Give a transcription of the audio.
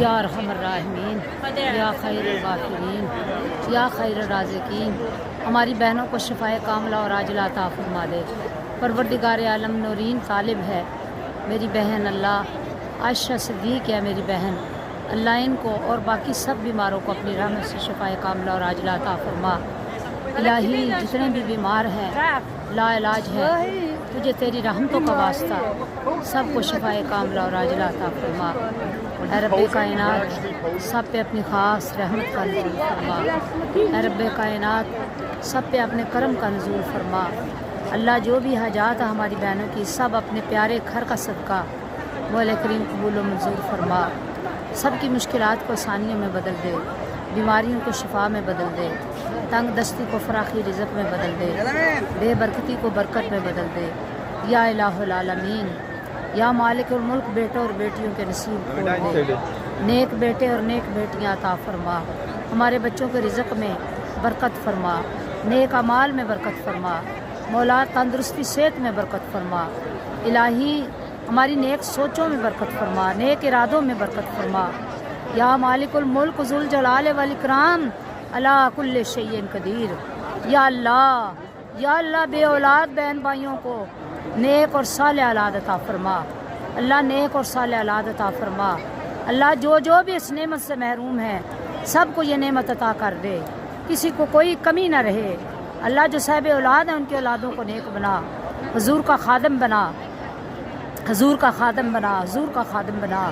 یا ارحم الراحمین، یا خیر الغافرین، یا خیر الرازقین، ہماری بہنوں کو شفائے کاملہ اور عاجلہ عطا فرما دے۔ پروردگار عالم نورین طالب ہے میری بہن، اللہ عائشہ صدیق ہے میری بہن، اللہ ان کو اور باقی سب بیماروں کو اپنی رحمت سے شفائے کاملہ اور عاجلہ عطا فرما۔ الہی جتنے بھی بیمار ہیں لا علاج ہے، تجھے تیری رحمتوں کا واسطہ سب کو شفائے کاملہ اور عاجلہ عطا فرما۔ اے رب کائنات سب پہ اپنی خاص رحمت کا نزول فرما، اے رب کائنات سب پہ اپنے کرم کا نزول فرما۔ اللہ جو بھی حاجات ہے ہماری بہنوں کی سب اپنے پیارے گھر کا صدقہ مولا کریم قبول و منظور فرما۔ سب کی مشکلات کو آسانیوں میں بدل دے، بیماریوں کو شفا میں بدل دے، تنگ دستی کو فراخی رزق میں بدل دے، بے برکتی کو برکت میں بدل دے۔ یا الہ العالمین، یا مالک الملک بیٹوں اور بیٹیوں کے نصیب کھول دے، نیک بیٹے اور نیک بیٹیاں عطا فرما، ہمارے بچوں کے رزق میں برکت فرما، نیک اعمال میں برکت فرما، مولا تندرستی صحت میں برکت فرما۔ الہی ہماری نیک سوچوں میں برکت فرما، نیک ارادوں میں برکت فرما۔ یا مالک الملک ذوالجلال والاکرام علی کل شیء قدیر، یا اللہ بے اولاد بہن بھائیوں کو نیک اور صالح اولاد عطا فرما، اللہ نیک اور صالح اولاد عطا فرما۔ اللہ جو بھی اس نعمت سے محروم ہے سب کو یہ نعمت عطا کر دے، کسی کو کوئی کمی نہ رہے۔ اللہ جو صاحب اولاد ہیں ان کی اولادوں کو نیک بنا، حضور کا خادم بنا، حضور کا خادم بنا، حضور کا خادم بنا۔